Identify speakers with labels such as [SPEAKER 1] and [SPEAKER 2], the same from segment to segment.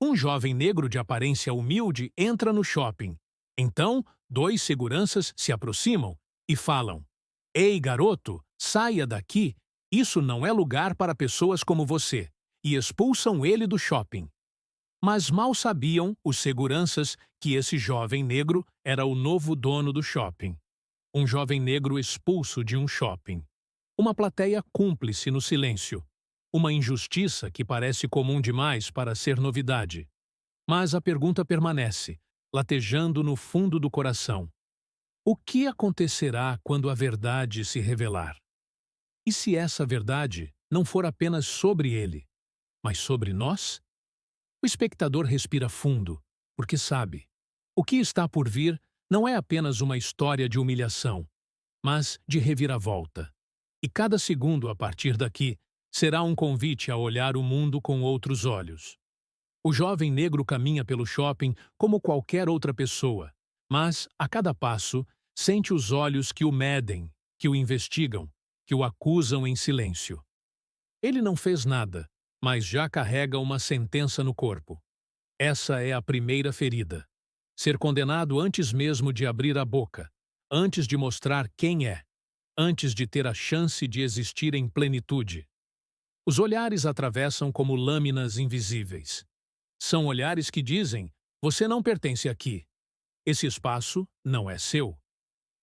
[SPEAKER 1] Um jovem negro de aparência humilde entra no shopping. Então, dois seguranças se aproximam e falam: Ei, garoto, saia daqui, isso não é lugar para pessoas como você, e expulsam ele do shopping. Mas mal sabiam os seguranças que esse jovem negro era o novo dono do shopping. Um jovem negro expulso de um shopping. Uma plateia cúmplice no silêncio. Uma injustiça que parece comum demais para ser novidade. Mas a pergunta permanece, latejando no fundo do coração. O que acontecerá quando a verdade se revelar? E se essa verdade não for apenas sobre ele, mas sobre nós? O espectador respira fundo, porque sabe, o que está por vir não é apenas uma história de humilhação, mas de reviravolta. E cada segundo a partir daqui será um convite a olhar o mundo com outros olhos. O jovem negro caminha pelo shopping como qualquer outra pessoa, mas, a cada passo, sente os olhos que o medem, que o investigam, que o acusam em silêncio. Ele não fez nada, mas já carrega uma sentença no corpo. Essa é a primeira ferida. Ser condenado antes mesmo de abrir a boca, antes de mostrar quem é, antes de ter a chance de existir em plenitude. Os olhares atravessam como lâminas invisíveis. São olhares que dizem: você não pertence aqui. Esse espaço não é seu.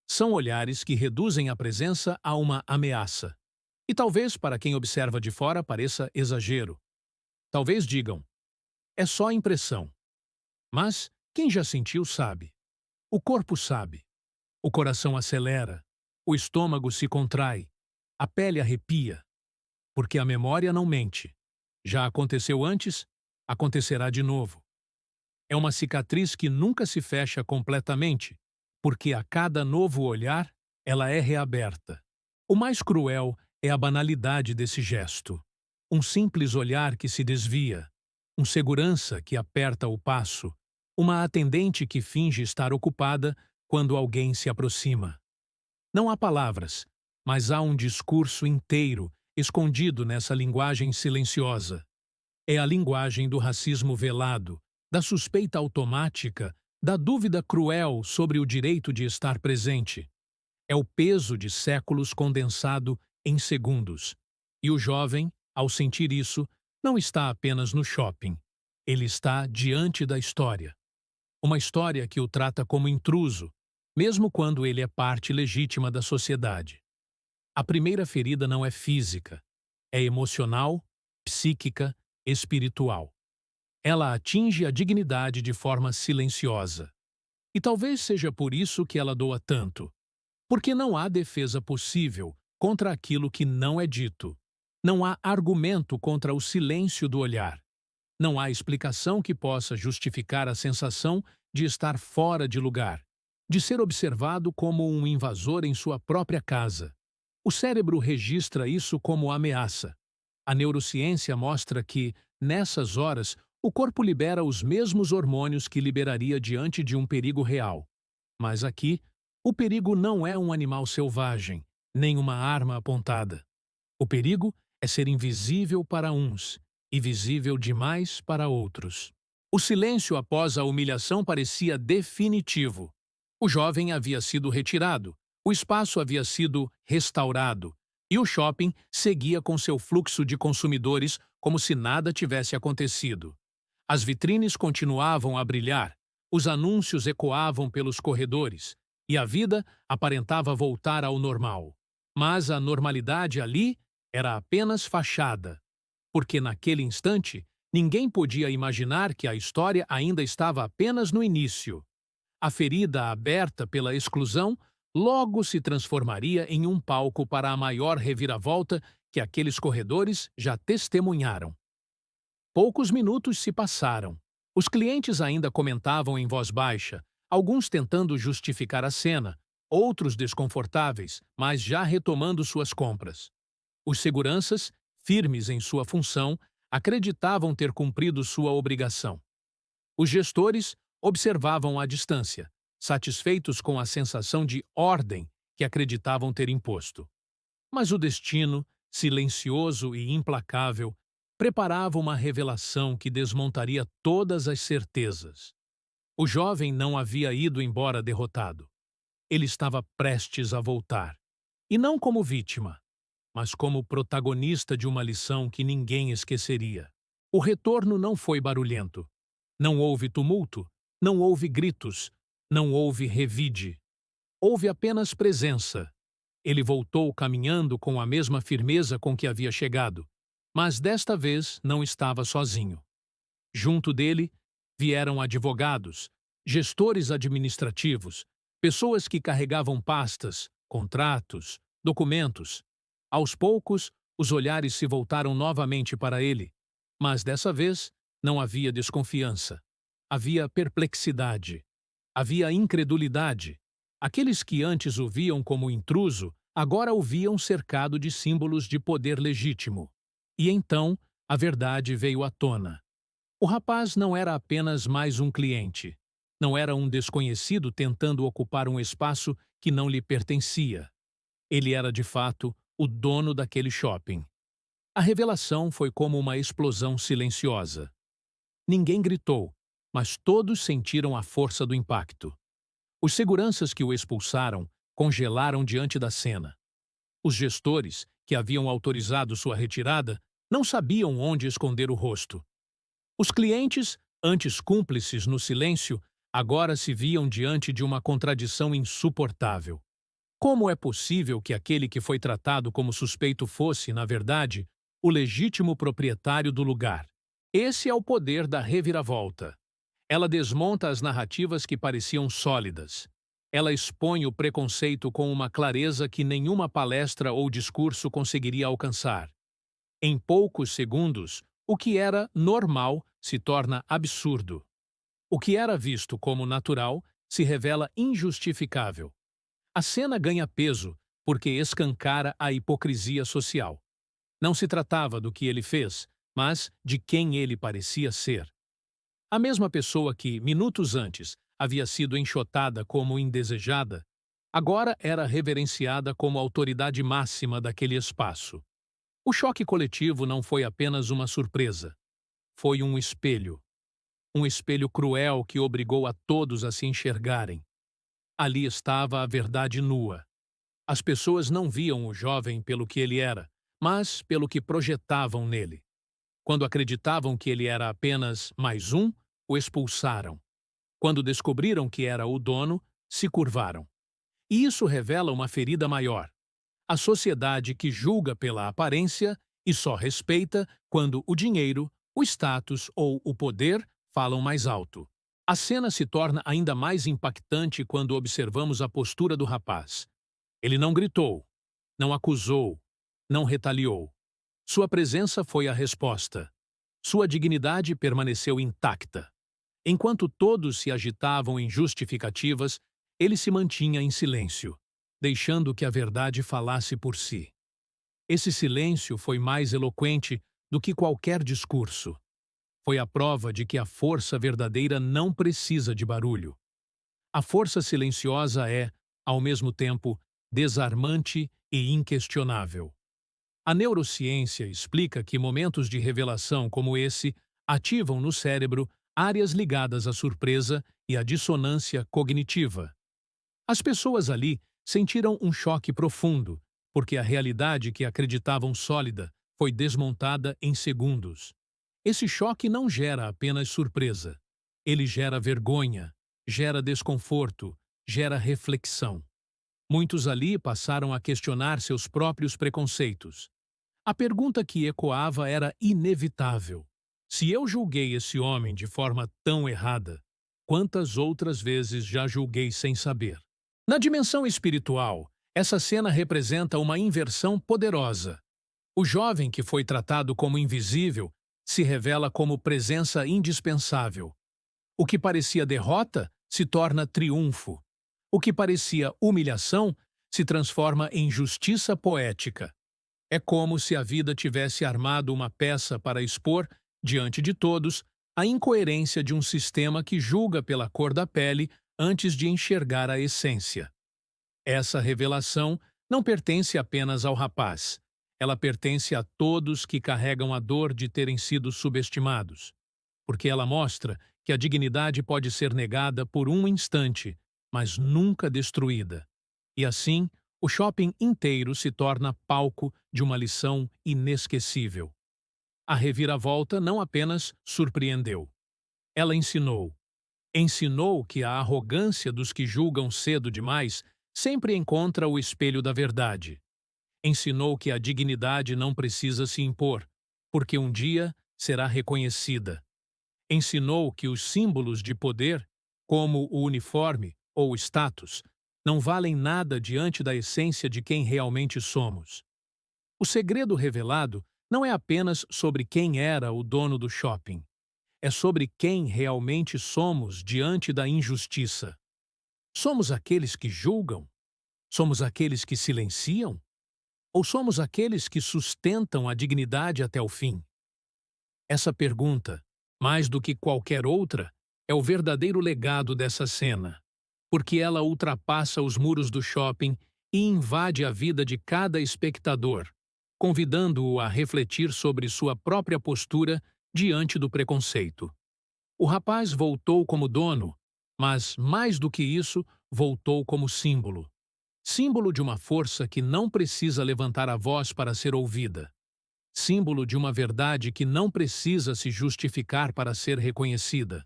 [SPEAKER 1] São olhares que reduzem a presença a uma ameaça. E talvez para quem observa de fora pareça exagero. Talvez digam: é só impressão. Mas quem já sentiu sabe. O corpo sabe. O coração acelera. O estômago se contrai. A pele arrepia. Porque a memória não mente. Já aconteceu antes, acontecerá de novo. É uma cicatriz que nunca se fecha completamente, porque a cada novo olhar, ela é reaberta. O mais cruel é a banalidade desse gesto. Um simples olhar que se desvia, um segurança que aperta o passo, uma atendente que finge estar ocupada quando alguém se aproxima. Não há palavras, mas há um discurso inteiro escondido nessa linguagem silenciosa. É a linguagem do racismo velado, da suspeita automática, da dúvida cruel sobre o direito de estar presente. É o peso de séculos condensado em segundos. E o jovem, ao sentir isso, não está apenas no shopping. Ele está diante da história. Uma história que o trata como intruso, mesmo quando ele é parte legítima da sociedade. A primeira ferida não é física, é emocional, psíquica, espiritual. Ela atinge a dignidade de forma silenciosa. E talvez seja por isso que ela doa tanto. Porque não há defesa possível contra aquilo que não é dito. Não há argumento contra o silêncio do olhar. Não há explicação que possa justificar a sensação de estar fora de lugar, de ser observado como um invasor em sua própria casa. O cérebro registra isso como ameaça. A neurociência mostra que, nessas horas, o corpo libera os mesmos hormônios que liberaria diante de um perigo real. Mas aqui, o perigo não é um animal selvagem, nem uma arma apontada. O perigo é ser invisível para uns e visível demais para outros. O silêncio após a humilhação parecia definitivo. O jovem havia sido retirado, o espaço havia sido restaurado, e o shopping seguia com seu fluxo de consumidores como se nada tivesse acontecido. As vitrines continuavam a brilhar, os anúncios ecoavam pelos corredores, e a vida aparentava voltar ao normal. Mas a normalidade ali era apenas fachada, porque naquele instante ninguém podia imaginar que a história ainda estava apenas no início. A ferida aberta pela exclusão logo se transformaria em um palco para a maior reviravolta que aqueles corredores já testemunharam. Poucos minutos se passaram. Os clientes ainda comentavam em voz baixa, alguns tentando justificar a cena, outros desconfortáveis, mas já retomando suas compras. Os seguranças, firmes em sua função, acreditavam ter cumprido sua obrigação. Os gestores observavam à distância, satisfeitos com a sensação de ordem que acreditavam ter imposto. Mas o destino, silencioso e implacável, preparava uma revelação que desmontaria todas as certezas. O jovem não havia ido embora derrotado. Ele estava prestes a voltar. E não como vítima, mas como protagonista de uma lição que ninguém esqueceria. O retorno não foi barulhento. Não houve tumulto, não houve gritos, não houve revide. Houve apenas presença. Ele voltou caminhando com a mesma firmeza com que havia chegado, mas desta vez não estava sozinho. Junto dele vieram advogados, gestores administrativos, pessoas que carregavam pastas, contratos, documentos. Aos poucos, os olhares se voltaram novamente para ele, mas dessa vez não havia desconfiança. Havia perplexidade. Havia incredulidade. Aqueles que antes o viam como intruso, agora o viam cercado de símbolos de poder legítimo. E então, a verdade veio à tona. O rapaz não era apenas mais um cliente. Não era um desconhecido tentando ocupar um espaço que não lhe pertencia. Ele era, de fato, o dono daquele shopping. A revelação foi como uma explosão silenciosa. Ninguém gritou, mas todos sentiram a força do impacto. Os seguranças que o expulsaram congelaram diante da cena. Os gestores, que haviam autorizado sua retirada, não sabiam onde esconder o rosto. Os clientes, antes cúmplices no silêncio, agora se viam diante de uma contradição insuportável. Como é possível que aquele que foi tratado como suspeito fosse, na verdade, o legítimo proprietário do lugar? Esse é o poder da reviravolta. Ela desmonta as narrativas que pareciam sólidas. Ela expõe o preconceito com uma clareza que nenhuma palestra ou discurso conseguiria alcançar. Em poucos segundos, o que era normal se torna absurdo. O que era visto como natural se revela injustificável. A cena ganha peso porque escancara a hipocrisia social. Não se tratava do que ele fez, mas de quem ele parecia ser. A mesma pessoa que, minutos antes, havia sido enxotada como indesejada, agora era reverenciada como autoridade máxima daquele espaço. O choque coletivo não foi apenas uma surpresa. Foi um espelho. Um espelho cruel que obrigou a todos a se enxergarem. Ali estava a verdade nua. As pessoas não viam o jovem pelo que ele era, mas pelo que projetavam nele. Quando acreditavam que ele era apenas mais um, o expulsaram. Quando descobriram que era o dono, se curvaram. E isso revela uma ferida maior. A sociedade que julga pela aparência e só respeita quando o dinheiro, o status ou o poder falam mais alto. A cena se torna ainda mais impactante quando observamos a postura do rapaz. Ele não gritou, não acusou, não retaliou. Sua presença foi a resposta. Sua dignidade permaneceu intacta. Enquanto todos se agitavam em justificativas, ele se mantinha em silêncio, deixando que a verdade falasse por si. Esse silêncio foi mais eloquente do que qualquer discurso. Foi a prova de que a força verdadeira não precisa de barulho. A força silenciosa é, ao mesmo tempo, desarmante e inquestionável. A neurociência explica que momentos de revelação como esse ativam no cérebro áreas ligadas à surpresa e à dissonância cognitiva. As pessoas ali sentiram um choque profundo, porque a realidade que acreditavam sólida foi desmontada em segundos. Esse choque não gera apenas surpresa. Ele gera vergonha, gera desconforto, gera reflexão. Muitos ali passaram a questionar seus próprios preconceitos. A pergunta que ecoava era inevitável. Se eu julguei esse homem de forma tão errada, quantas outras vezes já julguei sem saber? Na dimensão espiritual, essa cena representa uma inversão poderosa. O jovem que foi tratado como invisível se revela como presença indispensável. O que parecia derrota se torna triunfo. O que parecia humilhação se transforma em justiça poética. É como se a vida tivesse armado uma peça para expor, diante de todos, a incoerência de um sistema que julga pela cor da pele antes de enxergar a essência. Essa revelação não pertence apenas ao rapaz. Ela pertence a todos que carregam a dor de terem sido subestimados, porque ela mostra que a dignidade pode ser negada por um instante, mas nunca destruída. E assim, o shopping inteiro se torna palco de uma lição inesquecível. A reviravolta não apenas surpreendeu. Ela ensinou. Ensinou que a arrogância dos que julgam cedo demais sempre encontra o espelho da verdade. Ensinou que a dignidade não precisa se impor, porque um dia será reconhecida. Ensinou que os símbolos de poder, como o uniforme ou o status, não valem nada diante da essência de quem realmente somos. O segredo revelado não é apenas sobre quem era o dono do shopping. É sobre quem realmente somos diante da injustiça. Somos aqueles que julgam? Somos aqueles que silenciam? Ou somos aqueles que sustentam a dignidade até o fim? Essa pergunta, mais do que qualquer outra, é o verdadeiro legado dessa cena, porque ela ultrapassa os muros do shopping e invade a vida de cada espectador, convidando-o a refletir sobre sua própria postura diante do preconceito. O rapaz voltou como dono, mas, mais do que isso, voltou como símbolo. Símbolo de uma força que não precisa levantar a voz para ser ouvida. Símbolo de uma verdade que não precisa se justificar para ser reconhecida.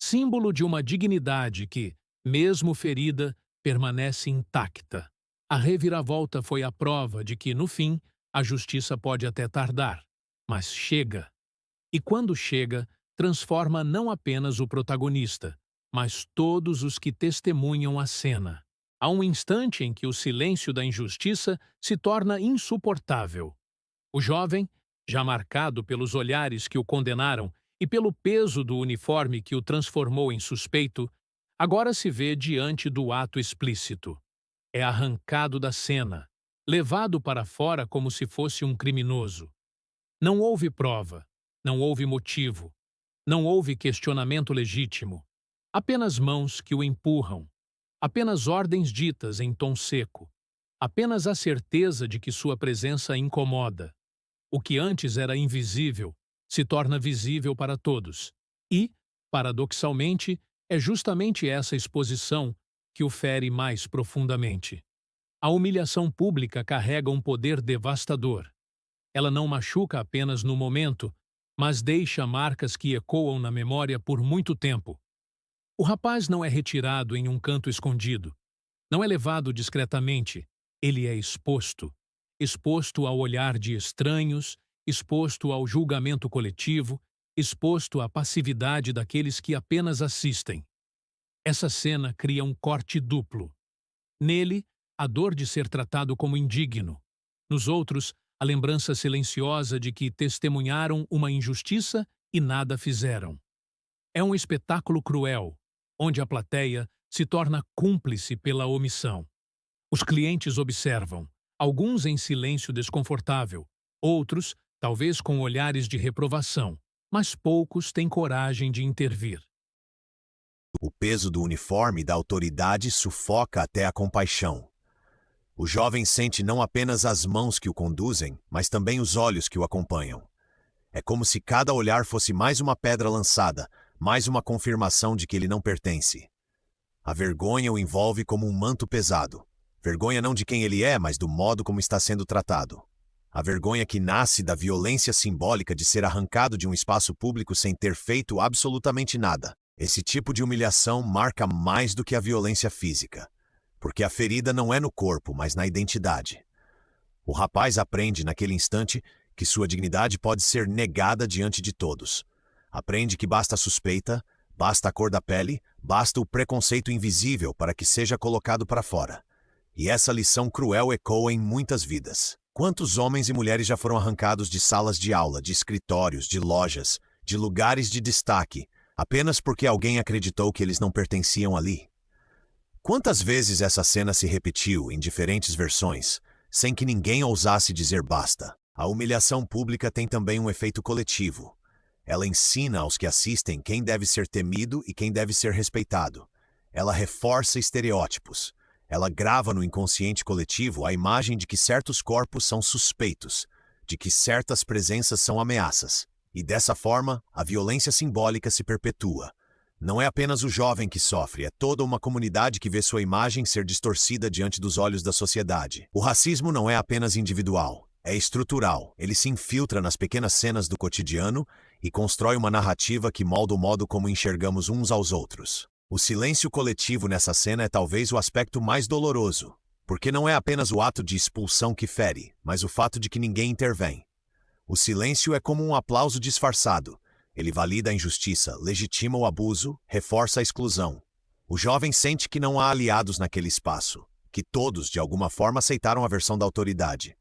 [SPEAKER 1] Símbolo de uma dignidade que, mesmo ferida, permanece intacta. A reviravolta foi a prova de que, no fim, a justiça pode até tardar, mas chega. E quando chega, transforma não apenas o protagonista, mas todos os que testemunham a cena. Há um instante em que o silêncio da injustiça se torna insuportável. O jovem, já marcado pelos olhares que o condenaram e pelo peso do uniforme que o transformou em suspeito, agora se vê diante do ato explícito. É arrancado da cena, levado para fora como se fosse um criminoso. Não houve prova, não houve motivo, não houve questionamento legítimo. Apenas mãos que o empurram, apenas ordens ditas em tom seco, apenas a certeza de que sua presença incomoda. O que antes era invisível se torna visível para todos. E, paradoxalmente, é justamente essa exposição que o fere mais profundamente. A humilhação pública carrega um poder devastador. Ela não machuca apenas no momento, mas deixa marcas que ecoam na memória por muito tempo. O rapaz não é retirado em um canto escondido. Não é levado discretamente. Ele é exposto. Exposto ao olhar de estranhos, exposto ao julgamento coletivo, exposto à passividade daqueles que apenas assistem. Essa cena cria um corte duplo. Nele, a dor de ser tratado como indigno. Nos outros, a lembrança silenciosa de que testemunharam uma injustiça e nada fizeram. É um espetáculo cruel, onde a plateia se torna cúmplice pela omissão. Os clientes observam, alguns em silêncio desconfortável, outros, talvez com olhares de reprovação, mas poucos têm coragem de intervir.
[SPEAKER 2] O peso do uniforme e da autoridade sufoca até a compaixão. O jovem sente não apenas as mãos que o conduzem, mas também os olhos que o acompanham. É como se cada olhar fosse mais uma pedra lançada, mais uma confirmação de que ele não pertence. A vergonha o envolve como um manto pesado. Vergonha não de quem ele é, mas do modo como está sendo tratado. A vergonha que nasce da violência simbólica de ser arrancado de um espaço público sem ter feito absolutamente nada. Esse tipo de humilhação marca mais do que a violência física, porque a ferida não é no corpo, mas na identidade. O rapaz aprende naquele instante que sua dignidade pode ser negada diante de todos. Aprende que basta a suspeita, basta a cor da pele, basta o preconceito invisível para que seja colocado para fora. E essa lição cruel ecoa em muitas vidas. Quantos homens e mulheres já foram arrancados de salas de aula, de escritórios, de lojas, de lugares de destaque, apenas porque alguém acreditou que eles não pertenciam ali? Quantas vezes essa cena se repetiu em diferentes versões, sem que ninguém ousasse dizer basta? A humilhação pública tem também um efeito coletivo. Ela ensina aos que assistem quem deve ser temido e quem deve ser respeitado. Ela reforça estereótipos. Ela grava no inconsciente coletivo a imagem de que certos corpos são suspeitos, de que certas presenças são ameaças. E dessa forma, a violência simbólica se perpetua. Não é apenas o jovem que sofre, é toda uma comunidade que vê sua imagem ser distorcida diante dos olhos da sociedade. O racismo não é apenas individual, é estrutural. Ele se infiltra nas pequenas cenas do cotidiano e constrói uma narrativa que molda o modo como enxergamos uns aos outros. O silêncio coletivo nessa cena é talvez o aspecto mais doloroso, porque não é apenas o ato de expulsão que fere, mas o fato de que ninguém intervém. O silêncio é como um aplauso disfarçado. Ele valida a injustiça, legitima o abuso, reforça a exclusão. O jovem sente que não há aliados naquele espaço, que todos, de alguma forma, aceitaram a versão da autoridade.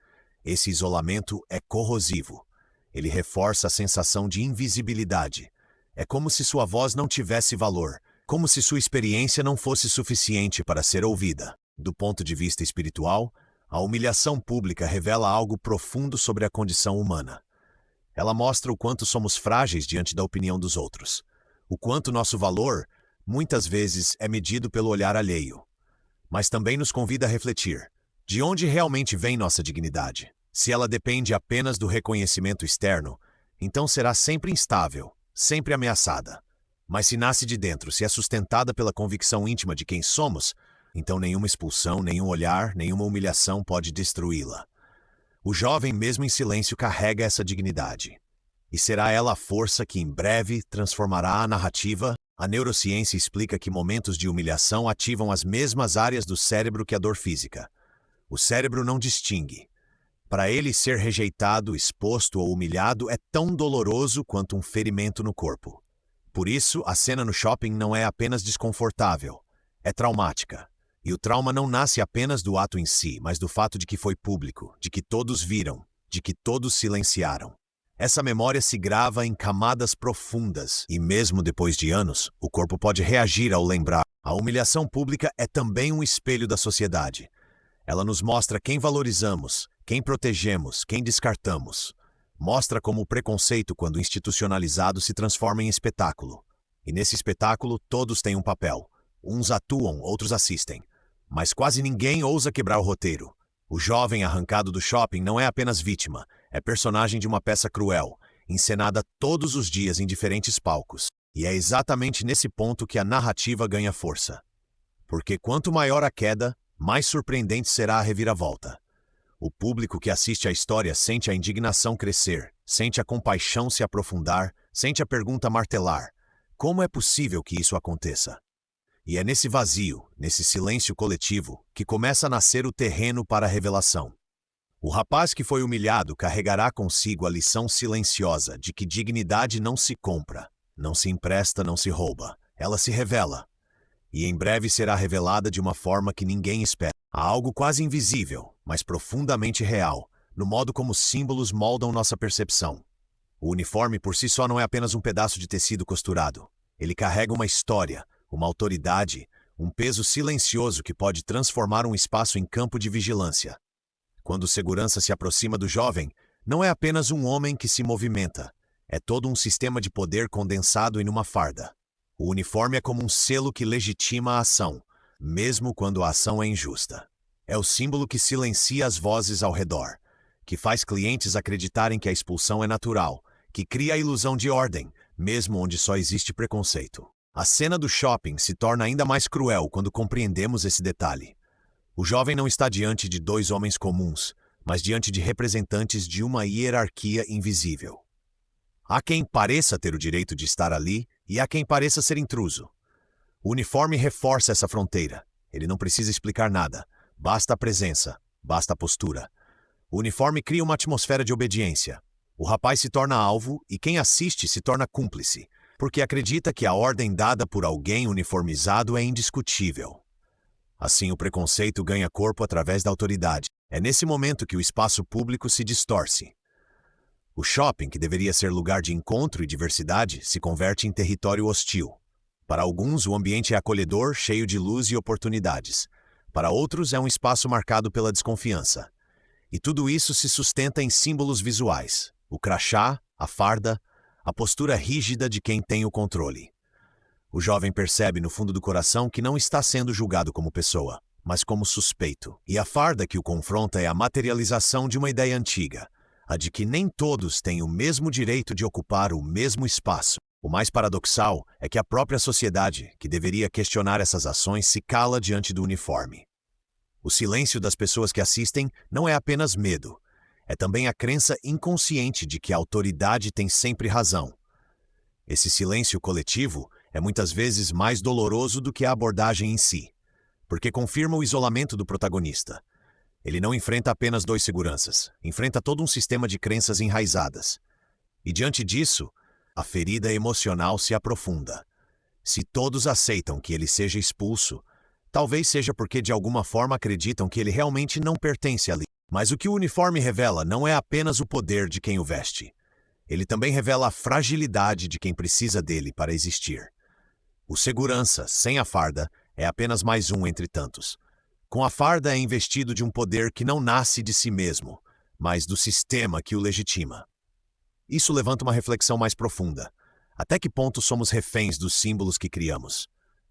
[SPEAKER 2] Esse isolamento é corrosivo. Ele reforça a sensação de invisibilidade. É como se sua voz não tivesse valor, como se sua experiência não fosse suficiente para ser ouvida. Do ponto de vista espiritual, a humilhação pública revela algo profundo sobre a condição humana. Ela mostra o quanto somos frágeis diante da opinião dos outros. O quanto nosso valor, muitas vezes, é medido pelo olhar alheio. Mas também nos convida a refletir. De onde realmente vem nossa dignidade? Se ela depende apenas do reconhecimento externo, então será sempre instável, sempre ameaçada. Mas se nasce de dentro, se é sustentada pela convicção íntima de quem somos, então nenhuma expulsão, nenhum olhar, nenhuma humilhação pode destruí-la. O jovem, mesmo em silêncio, carrega essa dignidade. E será ela a força que, em breve, transformará a narrativa? A neurociência explica que momentos de humilhação ativam as mesmas áreas do cérebro que a dor física. O cérebro não distingue. Para ele, ser rejeitado, exposto ou humilhado é tão doloroso quanto um ferimento no corpo. Por isso, a cena no shopping não é apenas desconfortável, é traumática. E o trauma não nasce apenas do ato em si, mas do fato de que foi público, de que todos viram, de que todos silenciaram. Essa memória se grava em camadas profundas, e mesmo depois de anos, o corpo pode reagir ao lembrar. A humilhação pública é também um espelho da sociedade. Ela nos mostra quem valorizamos, quem protegemos, quem descartamos. Mostra como o preconceito, quando institucionalizado, se transforma em espetáculo. E nesse espetáculo, todos têm um papel. Uns atuam, outros assistem. Mas quase ninguém ousa quebrar o roteiro. O jovem arrancado do shopping não é apenas vítima, é personagem de uma peça cruel, encenada todos os dias em diferentes palcos. E é exatamente nesse ponto que a narrativa ganha força. Porque quanto maior a queda, mais surpreendente será a reviravolta. O público que assiste à história sente a indignação crescer, sente a compaixão se aprofundar, sente a pergunta martelar: como é possível que isso aconteça? E é nesse vazio, nesse silêncio coletivo, que começa a nascer o terreno para a revelação. O rapaz que foi humilhado carregará consigo a lição silenciosa de que dignidade não se compra, não se empresta, não se rouba. Ela se revela. E em breve será revelada de uma forma que ninguém espera. Há algo quase invisível, mas profundamente real, no modo como símbolos moldam nossa percepção. O uniforme por si só não é apenas um pedaço de tecido costurado. Ele carrega uma história, uma autoridade, um peso silencioso que pode transformar um espaço em campo de vigilância. Quando o segurança se aproxima do jovem, não é apenas um homem que se movimenta, é todo um sistema de poder condensado em uma farda. O uniforme é como um selo que legitima a ação, mesmo quando a ação é injusta. É o símbolo que silencia as vozes ao redor, que faz clientes acreditarem que a expulsão é natural, que cria a ilusão de ordem, mesmo onde só existe preconceito. A cena do shopping se torna ainda mais cruel quando compreendemos esse detalhe. O jovem não está diante de dois homens comuns, mas diante de representantes de uma hierarquia invisível. Há quem pareça ter o direito de estar ali e há quem pareça ser intruso. O uniforme reforça essa fronteira. Ele não precisa explicar nada. Basta a presença, basta a postura. O uniforme cria uma atmosfera de obediência. O rapaz se torna alvo e quem assiste se torna cúmplice, porque acredita que a ordem dada por alguém uniformizado é indiscutível. Assim, o preconceito ganha corpo através da autoridade. É nesse momento que o espaço público se distorce. O shopping, que deveria ser lugar de encontro e diversidade, se converte em território hostil. Para alguns, o ambiente é acolhedor, cheio de luz e oportunidades. Para outros, é um espaço marcado pela desconfiança. E tudo isso se sustenta em símbolos visuais: o crachá, a farda, a postura rígida de quem tem o controle. O jovem percebe no fundo do coração que não está sendo julgado como pessoa. mas como suspeito. E a farda que o confronta é a materialização de uma ideia antiga, a de que nem todos têm o mesmo direito de ocupar o mesmo espaço. O mais paradoxal é que a própria sociedade, que deveria questionar essas ações, se cala diante do uniforme. O silêncio das pessoas que assistem não é apenas medo, é também a crença inconsciente de que a autoridade tem sempre razão. Esse silêncio coletivo é muitas vezes mais doloroso do que a abordagem em si, porque confirma o isolamento do protagonista. Ele não enfrenta apenas dois seguranças, enfrenta todo um sistema de crenças enraizadas. E diante disso, a ferida emocional se aprofunda. Se todos aceitam que ele seja expulso, talvez seja porque de alguma forma acreditam que ele realmente não pertence ali. Mas o que o uniforme revela não é apenas o poder de quem o veste. Ele também revela a fragilidade de quem precisa dele para existir. O segurança, sem a farda, é apenas mais um entre tantos. Com a farda é investido de um poder que não nasce de si mesmo, mas do sistema que o legitima. Isso levanta uma reflexão mais profunda. Até que ponto somos reféns dos símbolos que criamos?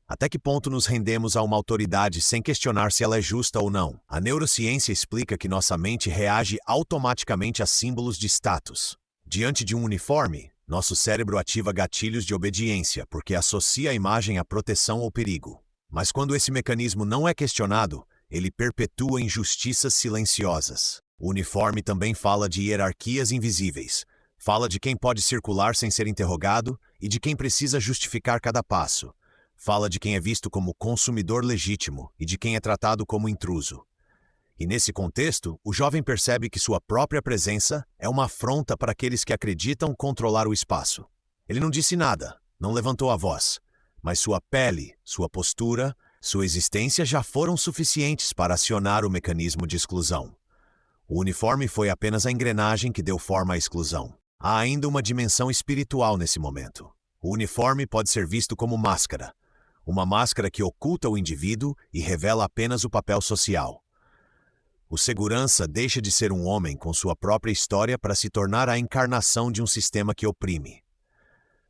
[SPEAKER 2] Até que ponto nos rendemos a uma autoridade sem questionar se ela é justa ou não? A neurociência explica que nossa mente reage automaticamente a símbolos de status. Diante de um uniforme, nosso cérebro ativa gatilhos de obediência porque associa a imagem à proteção ou perigo. Mas quando esse mecanismo não é questionado, ele perpetua injustiças silenciosas. O uniforme também fala de hierarquias invisíveis. Fala de quem pode circular sem ser interrogado e de quem precisa justificar cada passo. Fala de quem é visto como consumidor legítimo e de quem é tratado como intruso. E nesse contexto, o jovem percebe que sua própria presença é uma afronta para aqueles que acreditam controlar o espaço. Ele não disse nada, não levantou a voz, mas sua pele, sua postura, sua existência já foram suficientes para acionar o mecanismo de exclusão. O uniforme foi apenas a engrenagem que deu forma à exclusão. Há ainda uma dimensão espiritual nesse momento. O uniforme pode ser visto como máscara. Uma máscara que oculta o indivíduo e revela apenas o papel social. O segurança deixa de ser um homem com sua própria história para se tornar a encarnação de um sistema que oprime.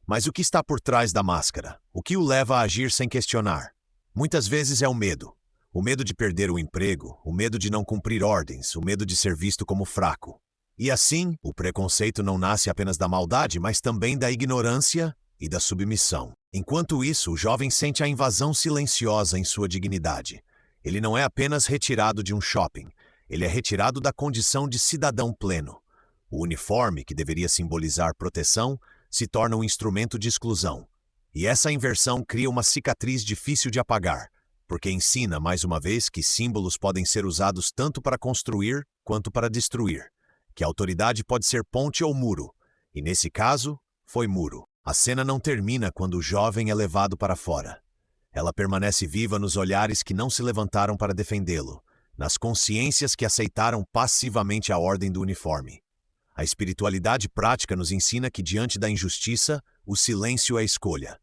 [SPEAKER 2] Mas o que está por trás da máscara? O que o leva a agir sem questionar? Muitas vezes é o medo. O medo de perder o emprego, o medo de não cumprir ordens, o medo de ser visto como fraco. E assim, o preconceito não nasce apenas da maldade, mas também da ignorância e da submissão. Enquanto isso, o jovem sente a invasão silenciosa em sua dignidade. Ele não é apenas retirado de um shopping, ele é retirado da condição de cidadão pleno. O uniforme, que deveria simbolizar proteção, se torna um instrumento de exclusão. E essa inversão cria uma cicatriz difícil de apagar, porque ensina, mais uma vez, que símbolos podem ser usados tanto para construir quanto para destruir, que a autoridade pode ser ponte ou muro, e nesse caso, foi muro. A cena não termina quando o jovem é levado para fora. Ela permanece viva nos olhares que não se levantaram para defendê-lo, nas consciências que aceitaram passivamente a ordem do uniforme. A espiritualidade prática nos ensina que, diante da injustiça, o silêncio é escolha,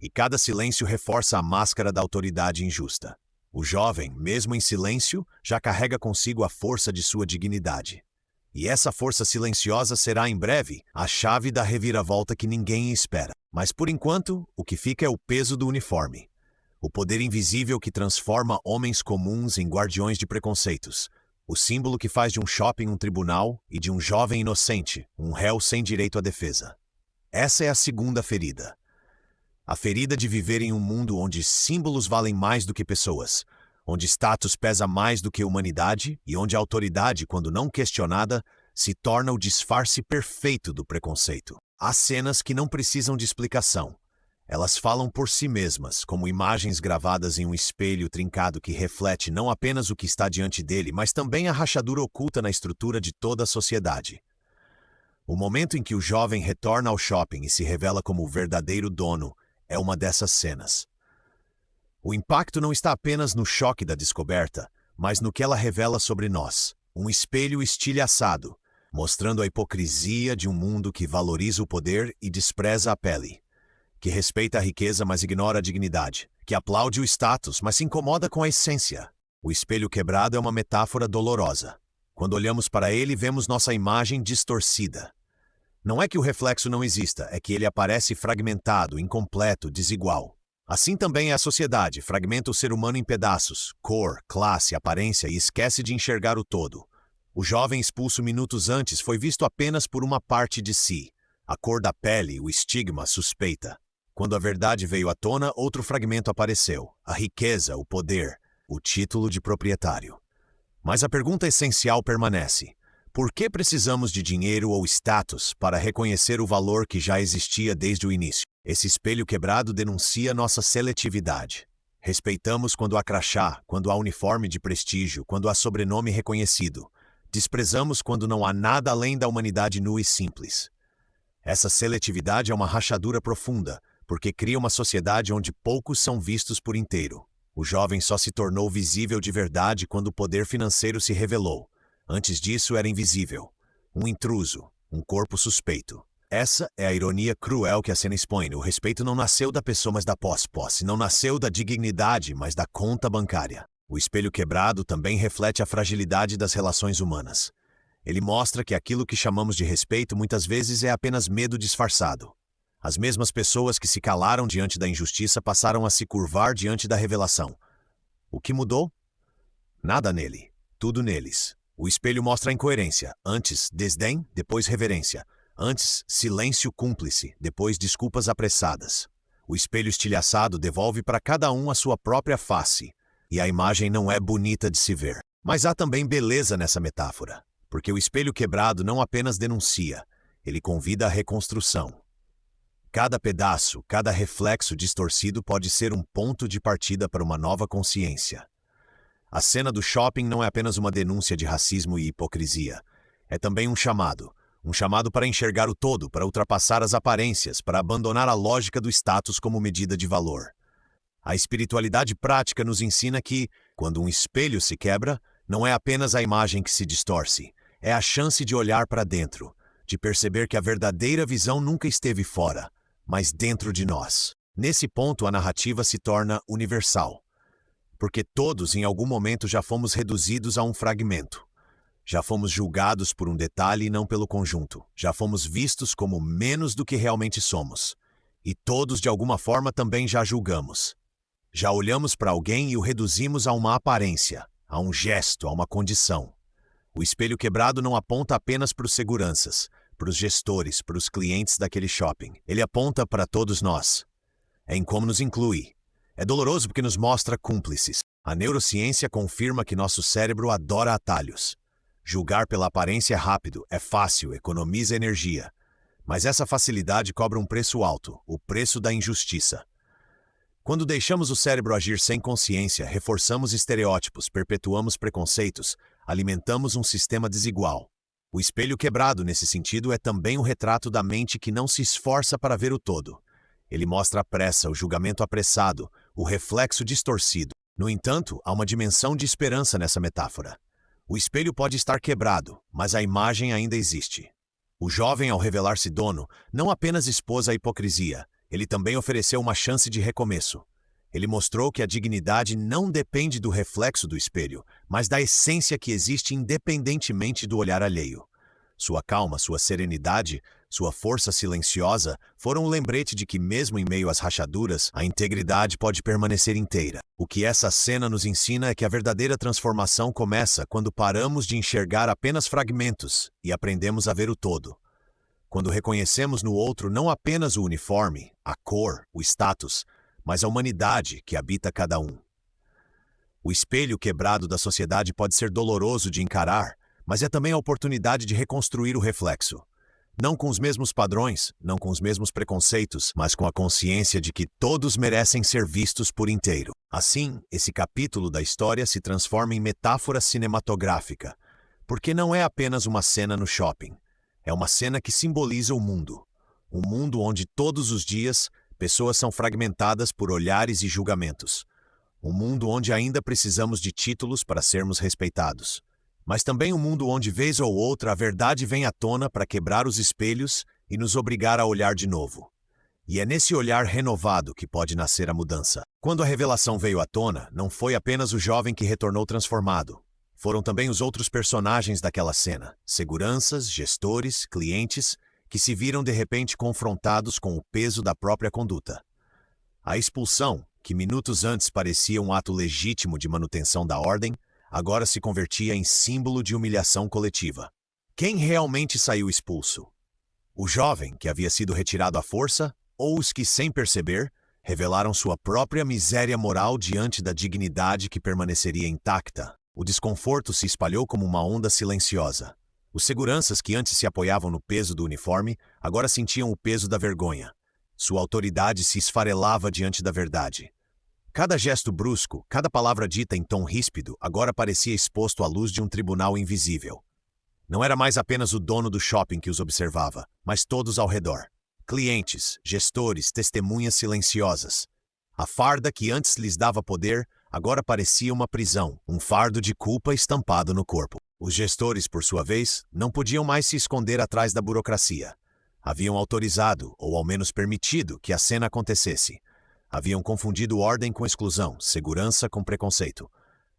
[SPEAKER 2] e cada silêncio reforça a máscara da autoridade injusta. O jovem, mesmo em silêncio, já carrega consigo a força de sua dignidade. E essa força silenciosa será, em breve, a chave da reviravolta que ninguém espera. Mas, por enquanto, o que fica é o peso do uniforme. O poder invisível que transforma homens comuns em guardiões de preconceitos. O símbolo que faz de um shopping um tribunal e de um jovem inocente, um réu sem direito à defesa. Essa é a segunda ferida. A ferida de viver em um mundo onde símbolos valem mais do que pessoas, onde status pesa mais do que humanidade e onde a autoridade, quando não questionada, se torna o disfarce perfeito do preconceito. Há cenas que não precisam de explicação. Elas falam por si mesmas, como imagens gravadas em um espelho trincado que reflete não apenas o que está diante dele, mas também a rachadura oculta na estrutura de toda a sociedade. O momento em que o jovem retorna ao shopping e se revela como o verdadeiro dono é uma dessas cenas. O impacto não está apenas no choque da descoberta, mas no que ela revela sobre nós. Um espelho estilhaçado, mostrando a hipocrisia de um mundo que valoriza o poder e despreza a pele, que respeita a riqueza, mas ignora a dignidade, que aplaude o status, mas se incomoda com a essência. O espelho quebrado é uma metáfora dolorosa. Quando olhamos para ele, vemos nossa imagem distorcida. Não é que o reflexo não exista, é que ele aparece fragmentado, incompleto, desigual. Assim também é a sociedade, fragmenta o ser humano em pedaços, cor, classe, aparência e esquece de enxergar o todo. O jovem expulso minutos antes foi visto apenas por uma parte de si, a cor da pele, o estigma, suspeita. Quando a verdade veio à tona, outro fragmento apareceu, a riqueza, o poder, o título de proprietário. Mas a pergunta essencial permanece. Por que precisamos de dinheiro ou status para reconhecer o valor que já existia desde o início? Esse espelho quebrado denuncia nossa seletividade. Respeitamos quando há crachá, quando há uniforme de prestígio, quando há sobrenome reconhecido. Desprezamos quando não há nada além da humanidade nua e simples. Essa seletividade é uma rachadura profunda, porque cria uma sociedade onde poucos são vistos por inteiro. O jovem só se tornou visível de verdade quando o poder financeiro se revelou. Antes disso era invisível. Um intruso, um corpo suspeito. Essa é a ironia cruel que a cena expõe. O respeito não nasceu da pessoa, mas da posse. Não nasceu da dignidade, mas da conta bancária. O espelho quebrado também reflete a fragilidade das relações humanas. Ele mostra que aquilo que chamamos de respeito muitas vezes é apenas medo disfarçado. As mesmas pessoas que se calaram diante da injustiça passaram a se curvar diante da revelação. O que mudou? Nada nele, tudo neles. O espelho mostra a incoerência. Antes, desdém, depois reverência. Antes, silêncio cúmplice, depois desculpas apressadas. O espelho estilhaçado devolve para cada um a sua própria face. E a imagem não é bonita de se ver. Mas há também beleza nessa metáfora. Porque o espelho quebrado não apenas denuncia, ele convida à reconstrução. Cada pedaço, cada reflexo distorcido pode ser um ponto de partida para uma nova consciência. A cena do shopping não é apenas uma denúncia de racismo e hipocrisia. É também um chamado para enxergar o todo, para ultrapassar as aparências, para abandonar a lógica do status como medida de valor. A espiritualidade prática nos ensina que, quando um espelho se quebra, não é apenas a imagem que se distorce, é a chance de olhar para dentro, de perceber que a verdadeira visão nunca esteve fora, mas dentro de nós. Nesse ponto, a narrativa se torna universal. Porque todos, em algum momento, já fomos reduzidos a um fragmento. Já fomos julgados por um detalhe e não pelo conjunto. Já fomos vistos como menos do que realmente somos. E todos, de alguma forma, também já julgamos. Já olhamos para alguém e o reduzimos a uma aparência, a um gesto, a uma condição. O espelho quebrado não aponta apenas para os seguranças, para os gestores, para os clientes daquele shopping. Ele aponta para todos nós. É em como nos inclui. É doloroso porque nos mostra cúmplices. A neurociência confirma que nosso cérebro adora atalhos. Julgar pela aparência é rápido, é fácil, economiza energia. Mas essa facilidade cobra um preço alto, o preço da injustiça. Quando deixamos o cérebro agir sem consciência, reforçamos estereótipos, perpetuamos preconceitos, alimentamos um sistema desigual. O espelho quebrado, nesse sentido, é também um retrato da mente que não se esforça para ver o todo. Ele mostra a pressa, o julgamento apressado, o reflexo distorcido. No entanto, há uma dimensão de esperança nessa metáfora. O espelho pode estar quebrado, mas a imagem ainda existe. O jovem, ao revelar-se dono, não apenas expôs a hipocrisia, ele também ofereceu uma chance de recomeço. Ele mostrou que a dignidade não depende do reflexo do espelho, mas da essência que existe independentemente do olhar alheio. Sua calma, sua serenidade, sua força silenciosa foram um lembrete de que, mesmo em meio às rachaduras, a integridade pode permanecer inteira. O que essa cena nos ensina é que a verdadeira transformação começa quando paramos de enxergar apenas fragmentos e aprendemos a ver o todo. Quando reconhecemos no outro não apenas o uniforme, a cor, o status, mas a humanidade que habita cada um. O espelho quebrado da sociedade pode ser doloroso de encarar, mas é também a oportunidade de reconstruir o reflexo. Não com os mesmos padrões, não com os mesmos preconceitos, mas com a consciência de que todos merecem ser vistos por inteiro. Assim, esse capítulo da história se transforma em metáfora cinematográfica, porque não é apenas uma cena no shopping. É uma cena que simboliza o mundo. Um mundo onde todos os dias pessoas são fragmentadas por olhares e julgamentos. Um mundo onde ainda precisamos de títulos para sermos respeitados. Mas também um mundo onde, vez ou outra, a verdade vem à tona para quebrar os espelhos e nos obrigar a olhar de novo. E é nesse olhar renovado que pode nascer a mudança. Quando a revelação veio à tona, não foi apenas o jovem que retornou transformado. Foram também os outros personagens daquela cena, seguranças, gestores, clientes, que se viram de repente confrontados com o peso da própria conduta. A expulsão, que minutos antes parecia um ato legítimo de manutenção da ordem, agora se convertia em símbolo de humilhação coletiva. Quem realmente saiu expulso? O jovem, que havia sido retirado à força, ou os que, sem perceber, revelaram sua própria miséria moral diante da dignidade que permaneceria intacta? O desconforto se espalhou como uma onda silenciosa. Os seguranças que antes se apoiavam no peso do uniforme, agora sentiam o peso da vergonha. Sua autoridade se esfarelava diante da verdade. Cada gesto brusco, cada palavra dita em tom ríspido, agora parecia exposto à luz de um tribunal invisível. Não era mais apenas o dono do shopping que os observava, mas todos ao redor. Clientes, gestores, testemunhas silenciosas. A farda que antes lhes dava poder, agora parecia uma prisão, um fardo de culpa estampado no corpo. Os gestores, por sua vez, não podiam mais se esconder atrás da burocracia. Haviam autorizado, ou ao menos permitido, que a cena acontecesse. Haviam confundido ordem com exclusão, segurança com preconceito.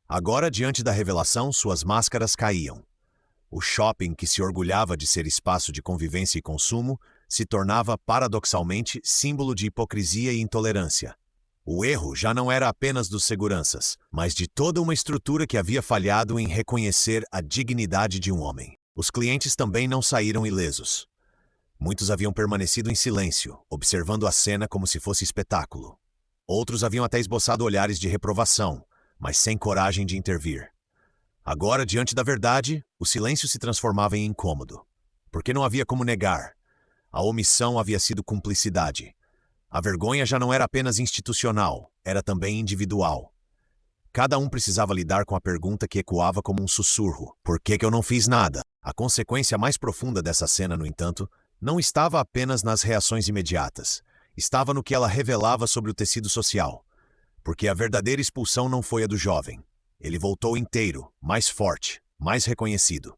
[SPEAKER 2] Agora, diante da revelação, suas máscaras caíam. O shopping, que se orgulhava de ser espaço de convivência e consumo, se tornava, paradoxalmente, símbolo de hipocrisia e intolerância. O erro já não era apenas dos seguranças, mas de toda uma estrutura que havia falhado em reconhecer a dignidade de um homem. Os clientes também não saíram ilesos. Muitos haviam permanecido em silêncio, observando a cena como se fosse espetáculo. Outros haviam até esboçado olhares de reprovação, mas sem coragem de intervir. Agora, diante da verdade, o silêncio se transformava em incômodo. Porque não havia como negar. A omissão havia sido cumplicidade. A vergonha já não era apenas institucional, era também individual. Cada um precisava lidar com a pergunta que ecoava como um sussurro. Por que eu não fiz nada? A consequência mais profunda dessa cena, no entanto, não estava apenas nas reações imediatas. Estava no que ela revelava sobre o tecido social. Porque a verdadeira expulsão não foi a do jovem. Ele voltou inteiro, mais forte, mais reconhecido.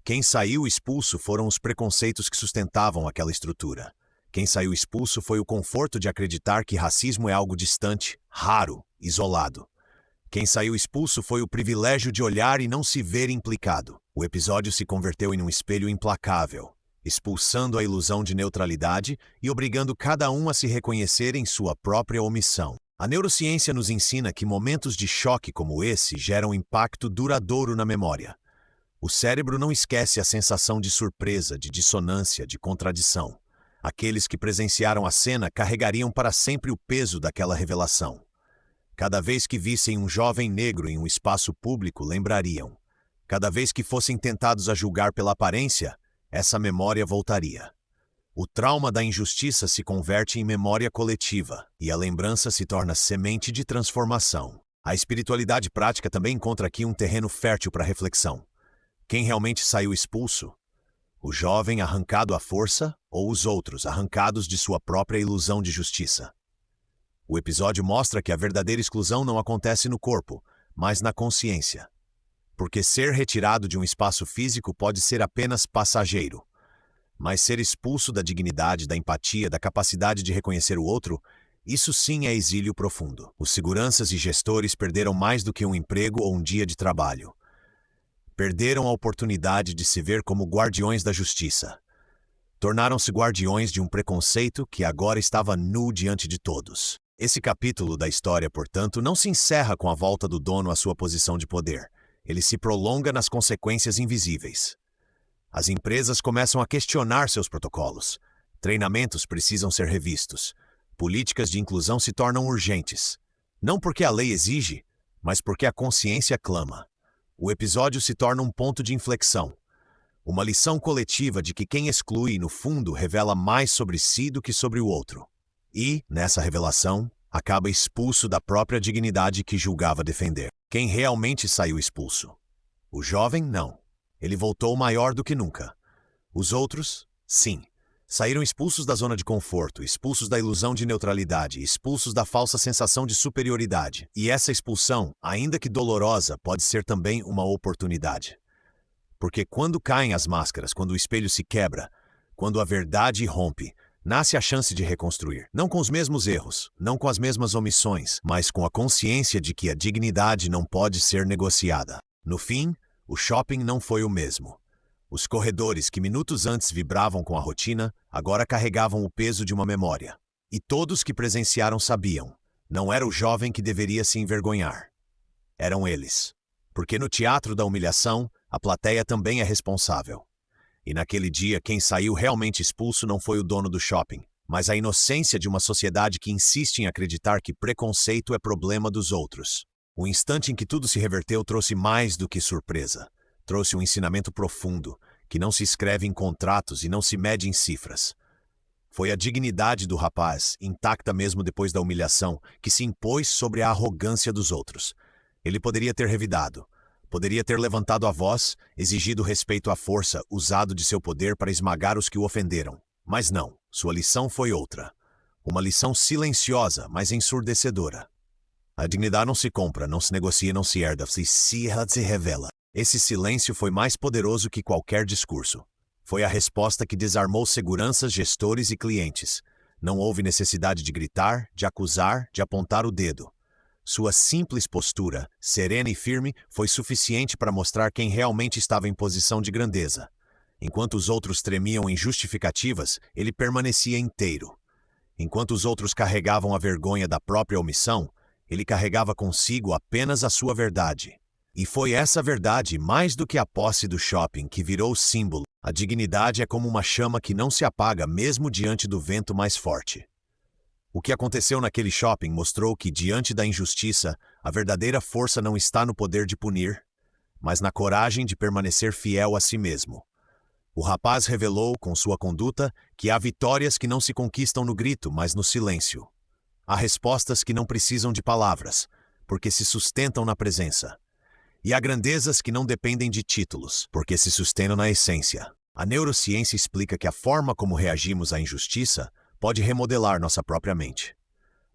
[SPEAKER 2] Quem saiu expulso foram os preconceitos que sustentavam aquela estrutura. Quem saiu expulso foi o conforto de acreditar que racismo é algo distante, raro, isolado. Quem saiu expulso foi o privilégio de olhar e não se ver implicado. O episódio se converteu em um espelho implacável, expulsando a ilusão de neutralidade e obrigando cada um a se reconhecer em sua própria omissão. A neurociência nos ensina que momentos de choque como esse geram impacto duradouro na memória. O cérebro não esquece a sensação de surpresa, de dissonância, de contradição. Aqueles que presenciaram a cena carregariam para sempre o peso daquela revelação. Cada vez que vissem um jovem negro em um espaço público, lembrariam. Cada vez que fossem tentados a julgar pela aparência, essa memória voltaria. O trauma da injustiça se converte em memória coletiva, e a lembrança se torna semente de transformação. A espiritualidade prática também encontra aqui um terreno fértil para reflexão. Quem realmente saiu expulso? O jovem arrancado à força ou os outros arrancados de sua própria ilusão de justiça? O episódio mostra que a verdadeira exclusão não acontece no corpo, mas na consciência. Porque ser retirado de um espaço físico pode ser apenas passageiro. Mas ser expulso da dignidade, da empatia, da capacidade de reconhecer o outro, isso sim é exílio profundo. Os seguranças e gestores perderam mais do que um emprego ou um dia de trabalho. Perderam a oportunidade de se ver como guardiões da justiça. Tornaram-se guardiões de um preconceito que agora estava nu diante de todos. Esse capítulo da história, portanto, não se encerra com a volta do dono à sua posição de poder. Ele se prolonga nas consequências invisíveis. As empresas começam a questionar seus protocolos. Treinamentos precisam ser revistos. Políticas de inclusão se tornam urgentes. Não porque a lei exige, mas porque a consciência clama. O episódio se torna um ponto de inflexão. Uma lição coletiva de que quem exclui, no fundo, revela mais sobre si do que sobre o outro. E, nessa revelação, acaba expulso da própria dignidade que julgava defender. Quem realmente saiu expulso? O jovem, não. Ele voltou maior do que nunca. Os outros, sim. Saíram expulsos da zona de conforto, expulsos da ilusão de neutralidade, expulsos da falsa sensação de superioridade. E essa expulsão, ainda que dolorosa, pode ser também uma oportunidade. Porque quando caem as máscaras, quando o espelho se quebra, quando a verdade rompe, nasce a chance de reconstruir. Não com os mesmos erros, não com as mesmas omissões, mas com a consciência de que a dignidade não pode ser negociada. No fim, o shopping não foi o mesmo. Os corredores que minutos antes vibravam com a rotina, agora carregavam o peso de uma memória. E todos que presenciaram sabiam, não era o jovem que deveria se envergonhar. Eram eles. Porque no teatro da humilhação, a plateia também é responsável. E naquele dia, quem saiu realmente expulso não foi o dono do shopping, mas a inocência de uma sociedade que insiste em acreditar que preconceito é problema dos outros. O instante em que tudo se reverteu trouxe mais do que surpresa. Trouxe um ensinamento profundo, que não se escreve em contratos e não se mede em cifras. Foi a dignidade do rapaz, intacta mesmo depois da humilhação, que se impôs sobre a arrogância dos outros. Ele poderia ter revidado, poderia ter levantado a voz, exigido respeito à força, usado de seu poder para esmagar os que o ofenderam. Mas não, sua lição foi outra. Uma lição silenciosa, mas ensurdecedora. A dignidade não se compra, não se negocia, não se herda, ela se revela. Esse silêncio foi mais poderoso que qualquer discurso. Foi a resposta que desarmou seguranças, gestores e clientes. Não houve necessidade de gritar, de acusar, de apontar o dedo. Sua simples postura, serena e firme, foi suficiente para mostrar quem realmente estava em posição de grandeza. Enquanto os outros tremiam em justificativas, ele permanecia inteiro. Enquanto os outros carregavam a vergonha da própria omissão, ele carregava consigo apenas a sua verdade. E foi essa verdade, mais do que a posse do shopping, que virou símbolo. A dignidade é como uma chama que não se apaga mesmo diante do vento mais forte. O que aconteceu naquele shopping mostrou que, diante da injustiça, a verdadeira força não está no poder de punir, mas na coragem de permanecer fiel a si mesmo. O rapaz revelou, com sua conduta, que há vitórias que não se conquistam no grito, mas no silêncio. Há respostas que não precisam de palavras, porque se sustentam na presença. E há grandezas que não dependem de títulos, porque se sustentam na essência. A neurociência explica que a forma como reagimos à injustiça pode remodelar nossa própria mente.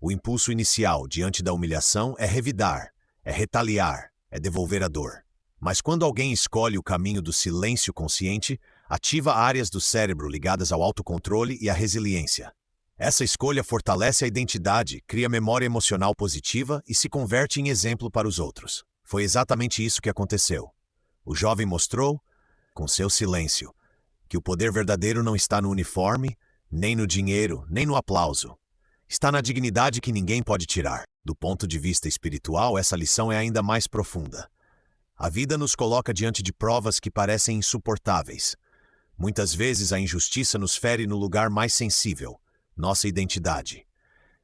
[SPEAKER 2] O impulso inicial diante da humilhação é revidar, é retaliar, é devolver a dor. Mas quando alguém escolhe o caminho do silêncio consciente, ativa áreas do cérebro ligadas ao autocontrole e à resiliência. Essa escolha fortalece a identidade, cria memória emocional positiva e se converte em exemplo para os outros. Foi exatamente isso que aconteceu. O jovem mostrou, com seu silêncio, que o poder verdadeiro não está no uniforme, nem no dinheiro, nem no aplauso. Está na dignidade que ninguém pode tirar. Do ponto de vista espiritual, essa lição é ainda mais profunda. A vida nos coloca diante de provas que parecem insuportáveis. Muitas vezes a injustiça nos fere no lugar mais sensível, nossa identidade.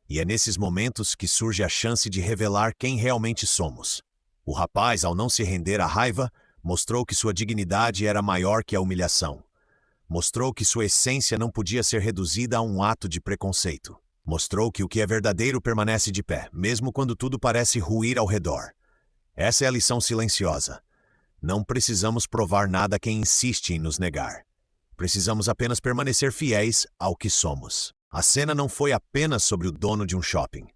[SPEAKER 2] E é nesses momentos que surge a chance de revelar quem realmente somos. O rapaz, ao não se render à raiva, mostrou que sua dignidade era maior que a humilhação. Mostrou que sua essência não podia ser reduzida a um ato de preconceito. Mostrou que o que é verdadeiro permanece de pé, mesmo quando tudo parece ruir ao redor. Essa é a lição silenciosa. Não precisamos provar nada a quem insiste em nos negar. Precisamos apenas permanecer fiéis ao que somos. A cena não foi apenas sobre o dono de um shopping.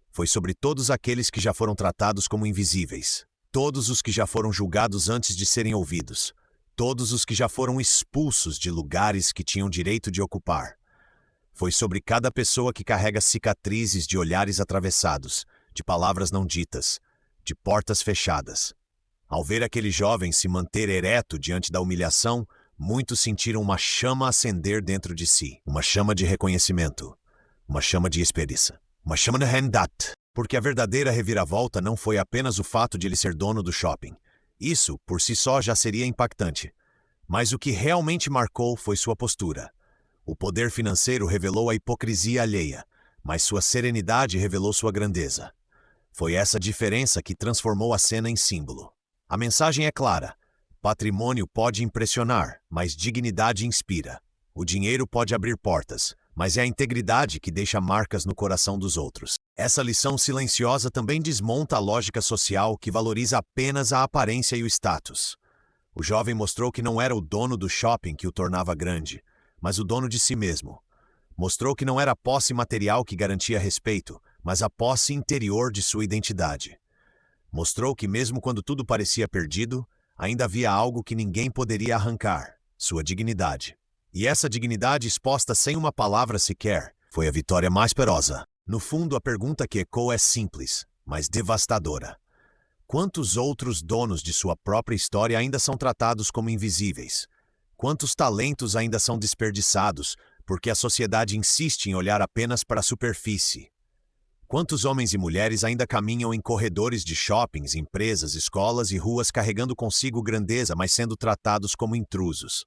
[SPEAKER 2] Foi sobre todos aqueles que já foram tratados como invisíveis. Todos os que já foram julgados antes de serem ouvidos. Todos os que já foram expulsos de lugares que tinham direito de ocupar. Foi sobre cada pessoa que carrega cicatrizes de olhares atravessados, de palavras não ditas, de portas fechadas. Ao ver aquele jovem se manter ereto diante da humilhação, muitos sentiram uma chama acender dentro de si. Uma chama de reconhecimento. Uma chama de esperança. Uma chama de hendat. Porque a verdadeira reviravolta não foi apenas o fato de ele ser dono do shopping. Isso, por si só, já seria impactante. Mas o que realmente marcou foi sua postura. O poder financeiro revelou a hipocrisia alheia, mas sua serenidade revelou sua grandeza. Foi essa diferença que transformou a cena em símbolo. A mensagem é clara. Patrimônio pode impressionar, mas dignidade inspira. O dinheiro pode abrir portas, mas é a integridade que deixa marcas no coração dos outros. Essa lição silenciosa também desmonta a lógica social que valoriza apenas a aparência e o status. O jovem mostrou que não era o dono do shopping que o tornava grande, mas o dono de si mesmo. Mostrou que não era a posse material que garantia respeito, mas a posse interior de sua identidade. Mostrou que mesmo quando tudo parecia perdido, ainda havia algo que ninguém poderia arrancar, sua dignidade. E essa dignidade exposta sem uma palavra sequer, foi a vitória mais feroz. No fundo, a pergunta que ecoa é simples, mas devastadora. Quantos outros donos de sua própria história ainda são tratados como invisíveis? Quantos talentos ainda são desperdiçados porque a sociedade insiste em olhar apenas para a superfície. Quantos homens e mulheres ainda caminham em corredores de shoppings, empresas, escolas e ruas carregando consigo grandeza, mas sendo tratados como intrusos?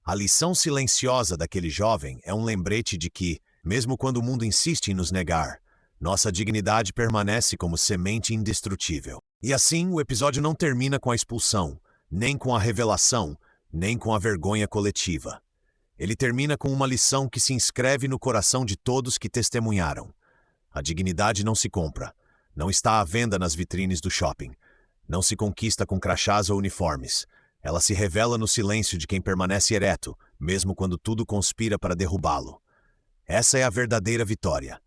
[SPEAKER 2] A lição silenciosa daquele jovem é um lembrete de que, mesmo quando o mundo insiste em nos negar, nossa dignidade permanece como semente indestrutível. E assim, o episódio não termina com a expulsão, nem com a revelação, nem com a vergonha coletiva. Ele termina com uma lição que se inscreve no coração de todos que testemunharam. A dignidade não se compra, não está à venda nas vitrines do shopping, não se conquista com crachás ou uniformes. Ela se revela no silêncio de quem permanece ereto, mesmo quando tudo conspira para derrubá-lo. Essa é a verdadeira vitória.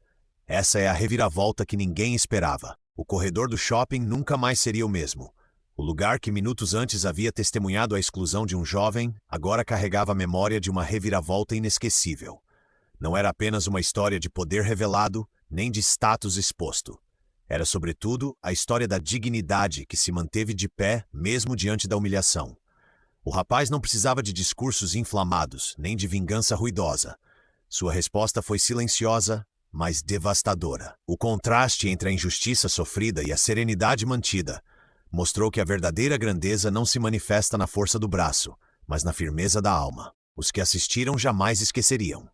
[SPEAKER 2] Essa é a reviravolta que ninguém esperava. O corredor do shopping nunca mais seria o mesmo. O lugar que minutos antes havia testemunhado a exclusão de um jovem, agora carregava a memória de uma reviravolta inesquecível. Não era apenas uma história de poder revelado, nem de status exposto. Era, sobretudo, a história da dignidade que se manteve de pé mesmo diante da humilhação. O rapaz não precisava de discursos inflamados, nem de vingança ruidosa. Sua resposta foi silenciosa, mas devastadora. O contraste entre a injustiça sofrida e a serenidade mantida mostrou que a verdadeira grandeza não se manifesta na força do braço, mas na firmeza da alma. Os que assistiram jamais esqueceriam.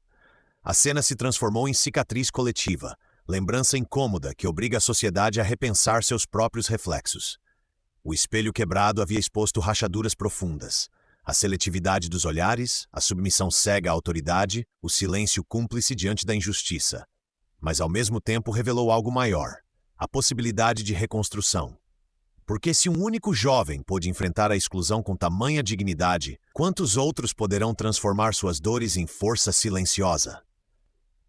[SPEAKER 2] A cena se transformou em cicatriz coletiva, lembrança incômoda que obriga a sociedade a repensar seus próprios reflexos. O espelho quebrado havia exposto rachaduras profundas. A seletividade dos olhares, a submissão cega à autoridade, o silêncio cúmplice diante da injustiça. Mas ao mesmo tempo revelou algo maior, a possibilidade de reconstrução. Porque se um único jovem pôde enfrentar a exclusão com tamanha dignidade, quantos outros poderão transformar suas dores em força silenciosa?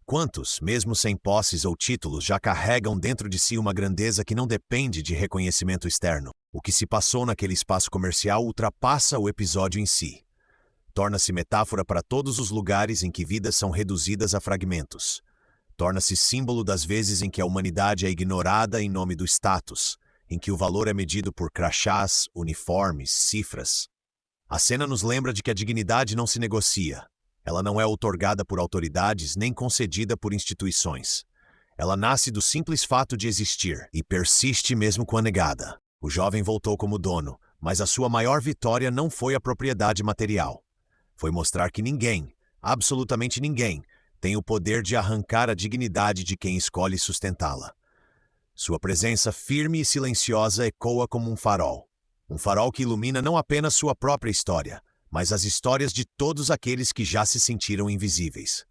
[SPEAKER 2] Quantos, mesmo sem posses ou títulos, já carregam dentro de si uma grandeza que não depende de reconhecimento externo? O que se passou naquele espaço comercial ultrapassa o episódio em si. Torna-se metáfora para todos os lugares em que vidas são reduzidas a fragmentos. Torna-se símbolo das vezes em que a humanidade é ignorada em nome do status, em que o valor é medido por crachás, uniformes, cifras. A cena nos lembra de que a dignidade não se negocia. Ela não é outorgada por autoridades nem concedida por instituições. Ela nasce do simples fato de existir e persiste mesmo quando negada. O jovem voltou como dono, mas a sua maior vitória não foi a propriedade material. Foi mostrar que ninguém, absolutamente ninguém, tem o poder de arrancar a dignidade de quem escolhe sustentá-la. Sua presença firme e silenciosa ecoa como um farol. Um farol que ilumina não apenas sua própria história, mas as histórias de todos aqueles que já se sentiram invisíveis.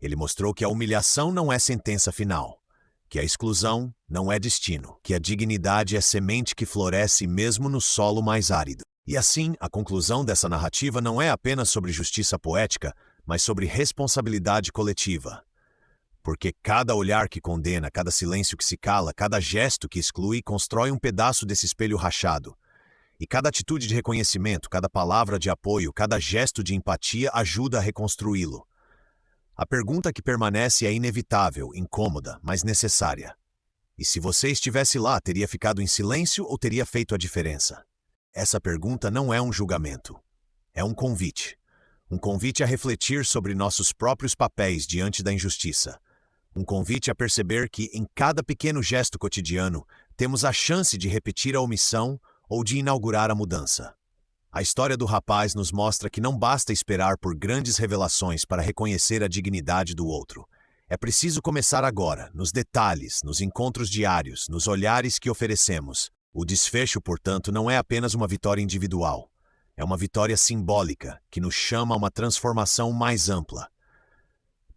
[SPEAKER 2] Ele mostrou que a humilhação não é sentença final, que a exclusão não é destino, que a dignidade é semente que floresce mesmo no solo mais árido. E assim, a conclusão dessa narrativa não é apenas sobre justiça poética, mas sobre responsabilidade coletiva. Porque cada olhar que condena, cada silêncio que se cala, cada gesto que exclui, constrói um pedaço desse espelho rachado. E cada atitude de reconhecimento, cada palavra de apoio, cada gesto de empatia ajuda a reconstruí-lo. A pergunta que permanece é inevitável, incômoda, mas necessária. E se você estivesse lá, teria ficado em silêncio ou teria feito a diferença? Essa pergunta não é um julgamento. É um convite. Um convite a refletir sobre nossos próprios papéis diante da injustiça. Um convite a perceber que, em cada pequeno gesto cotidiano, temos a chance de repetir a omissão ou de inaugurar a mudança. A história do rapaz nos mostra que não basta esperar por grandes revelações para reconhecer a dignidade do outro. É preciso começar agora, nos detalhes, nos encontros diários, nos olhares que oferecemos. O desfecho, portanto, não é apenas uma vitória individual. É uma vitória simbólica, que nos chama a uma transformação mais ampla.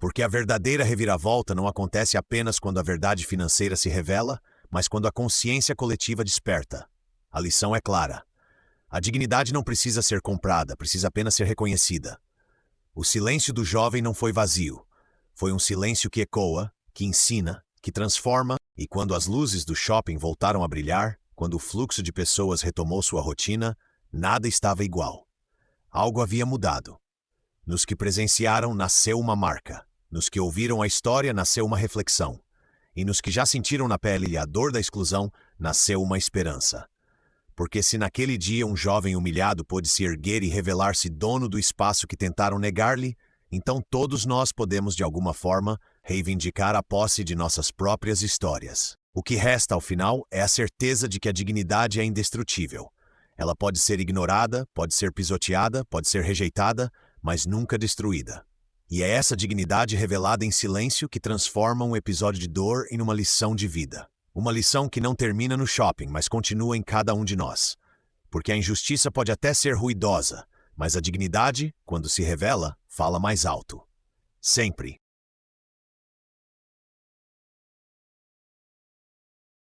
[SPEAKER 2] Porque a verdadeira reviravolta não acontece apenas quando a verdade financeira se revela, mas quando a consciência coletiva desperta. A lição é clara. A dignidade não precisa ser comprada, precisa apenas ser reconhecida. O silêncio do jovem não foi vazio. Foi um silêncio que ecoa, que ensina, que transforma, e quando as luzes do shopping voltaram a brilhar, quando o fluxo de pessoas retomou sua rotina, nada estava igual. Algo havia mudado. Nos que presenciaram, nasceu uma marca. Nos que ouviram a história, nasceu uma reflexão. E nos que já sentiram na pele a dor da exclusão, nasceu uma esperança. Porque se naquele dia um jovem humilhado pôde se erguer e revelar-se dono do espaço que tentaram negar-lhe, Então todos nós podemos, de alguma forma, reivindicar a posse de nossas próprias histórias. O que resta, ao final, é a certeza de que a dignidade é indestrutível. Ela pode ser ignorada, pode ser pisoteada, pode ser rejeitada, mas nunca destruída. E é essa dignidade revelada em silêncio que transforma um episódio de dor em uma lição de vida. Uma lição que não termina no shopping, mas continua em cada um de nós. Porque a injustiça pode até ser ruidosa, mas a dignidade, quando se revela, fala mais alto. Sempre.